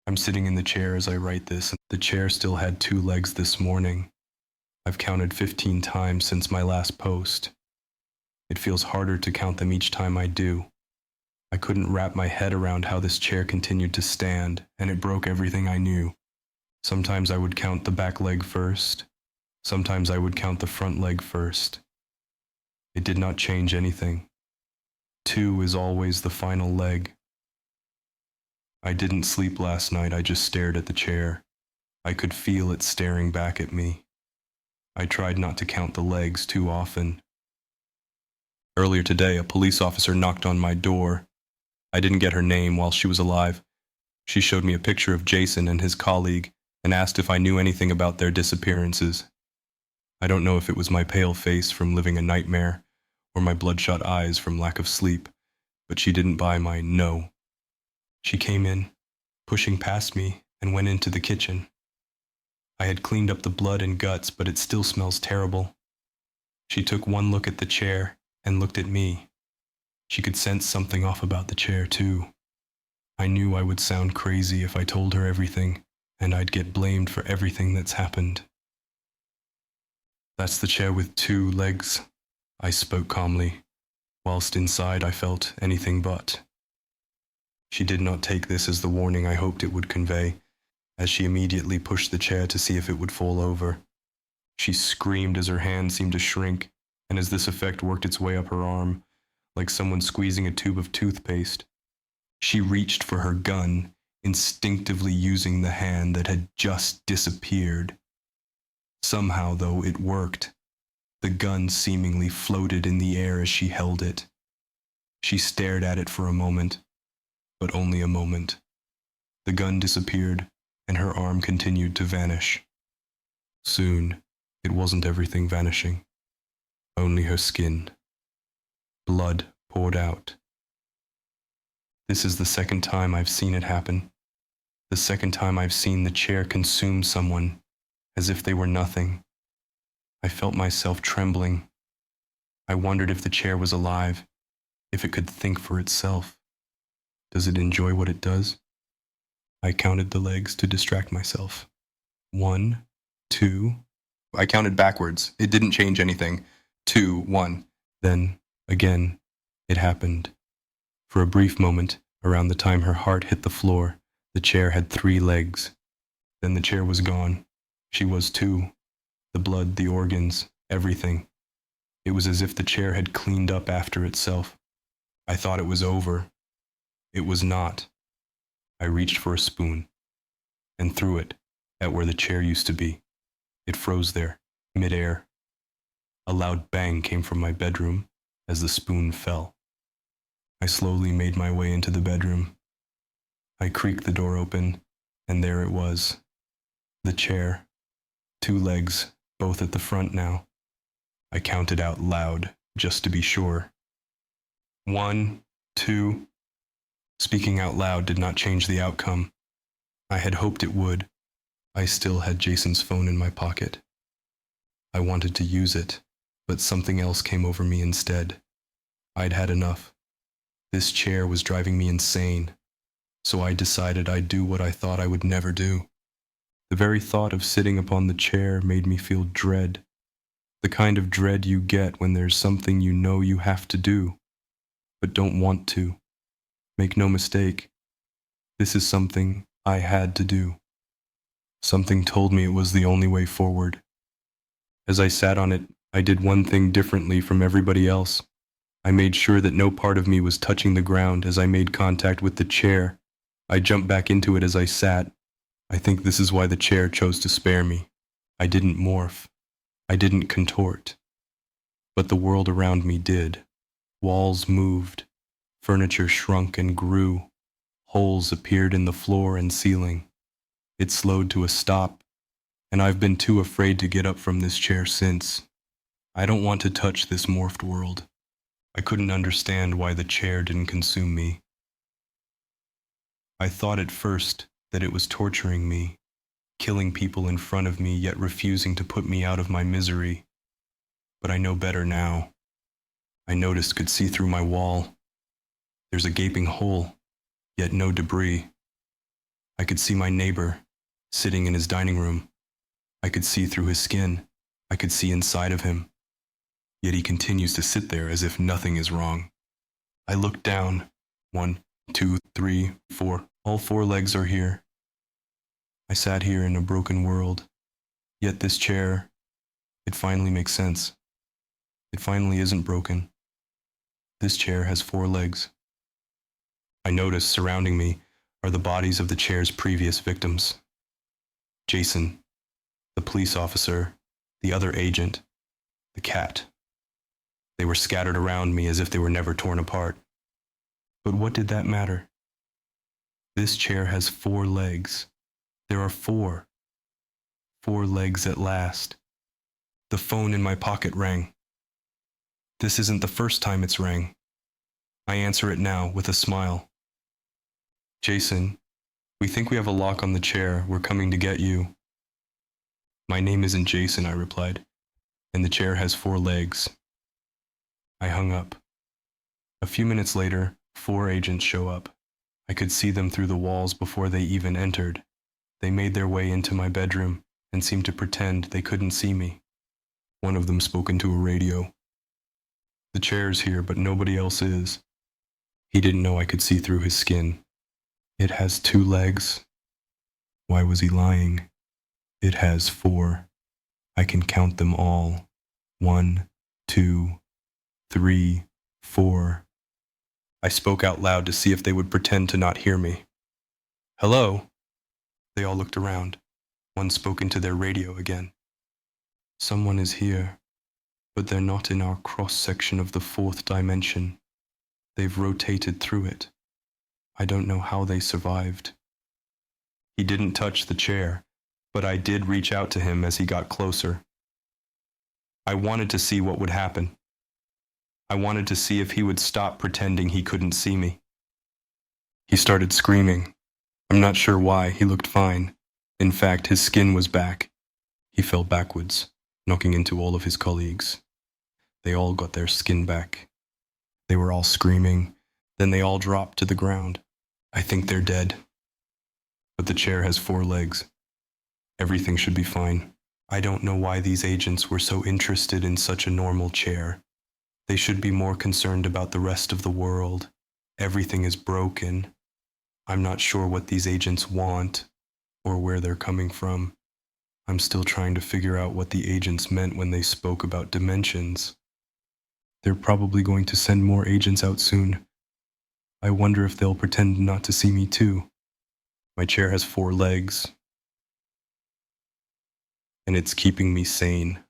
I'm sitting in the chair as I write this, and the chair still had 2 legs this morning. I've counted 15 times since my last post. It feels harder to count them each time I do. I couldn't wrap my head around how this chair continued to stand, and it broke everything I knew. Sometimes I would count the back leg first. Sometimes I would count the front leg first. It did not change anything. 2 is always the final leg. I didn't sleep last night, I just stared at the chair. I could feel it staring back at me. I tried not to count the legs too often. Earlier today, a police officer knocked on my door. I didn't get her name while she was alive. She showed me a picture of Jason and his colleague and asked if I knew anything about their disappearances. I don't know if it was my pale face from living a nightmare or my bloodshot eyes from lack of sleep, but she didn't buy my no. She came in, pushing past me, and went into the kitchen. I had cleaned up the blood and guts, but it still smells terrible. She took one look at the chair and looked at me. She could sense something off about the chair, too. I knew I would sound crazy if I told her everything, and I'd get blamed for everything that's happened. That's the chair with 2 legs, I spoke calmly, whilst inside I felt anything but. She did not take this as the warning I hoped it would convey, as she immediately pushed the chair to see if it would fall over. She screamed as her hand seemed to shrink, and as this effect worked its way up her arm, like someone squeezing a tube of toothpaste. She reached for her gun, instinctively using the hand that had just disappeared. Somehow, though, it worked. The gun seemingly floated in the air as she held it. She stared at it for a moment, but only a moment. The gun disappeared, and her arm continued to vanish. Soon, it wasn't everything vanishing, only her skin. Blood poured out. This is the second time I've seen it happen. The second time I've seen the chair consume someone, as if they were nothing. I felt myself trembling. I wondered if the chair was alive, if it could think for itself. Does it enjoy what it does? I counted the legs to distract myself. 1, 2. I counted backwards. It didn't change anything. 2, 1. Then, again, it happened. For a brief moment, around the time her heart hit the floor, the chair had 3 legs. Then the chair was gone. She was too. The blood, the organs, everything. It was as if the chair had cleaned up after itself. I thought it was over. It was not. I reached for a spoon and threw it at where the chair used to be. It froze there, midair. A loud bang came from my bedroom as the spoon fell. I slowly made my way into the bedroom. I creaked the door open, and there it was. The chair. 2 legs, both at the front now. I counted out loud, just to be sure. 1, 2. Speaking out loud did not change the outcome. I had hoped it would. I still had Jason's phone in my pocket. I wanted to use it, but something else came over me instead. I'd had enough. This chair was driving me insane, so I decided I'd do what I thought I would never do. The very thought of sitting upon the chair made me feel dread. The kind of dread you get when there's something you know you have to do, but don't want to. Make no mistake, this is something I had to do. Something told me it was the only way forward. As I sat on it, I did one thing differently from everybody else. I made sure that no part of me was touching the ground as I made contact with the chair. I jumped back into it as I sat. I think this is why the chair chose to spare me. I didn't morph. I didn't contort. But the world around me did. Walls moved. Furniture shrunk and grew. Holes appeared in the floor and ceiling. It slowed to a stop, and I've been too afraid to get up from this chair since. I don't want to touch this morphed world. I couldn't understand why the chair didn't consume me. I thought at first that it was torturing me, killing people in front of me yet refusing to put me out of my misery. But I know better now. I noticed could see through my wall. There's a gaping hole, yet no debris. I could see my neighbor, sitting in his dining room. I could see through his skin. I could see inside of him. Yet he continues to sit there as if nothing is wrong. I looked down. 1, 2, 3, 4. All 4 legs are here. I sat here in a broken world. Yet this chair, it finally makes sense. It finally isn't broken. This chair has 4 legs. I notice surrounding me are the bodies of the chair's previous victims. Jason, the police officer, the other agent, the cat. They were scattered around me as if they were never torn apart. But what did that matter? This chair has 4 legs. There are 4. 4 legs at last. The phone in my pocket rang. This isn't the first time it's rang. I answer it now with a smile. Jason, we think we have a lock on the chair. We're coming to get you. My name isn't Jason, I replied, and the chair has 4 legs. I hung up. A few minutes later, 4 agents show up. I could see them through the walls before they even entered. They made their way into my bedroom and seemed to pretend they couldn't see me. One of them spoke into a radio. The chair's here, but nobody else is. He didn't know I could see through his skin. It has 2 legs. Why was he lying? It has 4. I can count them all. 1, 2, 3, 4. I spoke out loud to see if they would pretend to not hear me. Hello? They all looked around. One spoke into their radio again. Someone is here, but they're not in our cross-section of the 4th dimension. They've rotated through it. I don't know how they survived. He didn't touch the chair, but I did reach out to him as he got closer. I wanted to see what would happen. I wanted to see if he would stop pretending he couldn't see me. He started screaming. I'm not sure why. He looked fine. In fact, his skin was back. He fell backwards, knocking into all of his colleagues. They all got their skin back. They were all screaming. Then they all dropped to the ground. I think they're dead. But the chair has 4 legs. Everything should be fine. I don't know why these agents were so interested in such a normal chair. They should be more concerned about the rest of the world. Everything is broken. I'm not sure what these agents want or where they're coming from. I'm still trying to figure out what the agents meant when they spoke about dimensions. They're probably going to send more agents out soon. I wonder if they'll pretend not to see me too. My chair has 4 legs, and it's keeping me sane.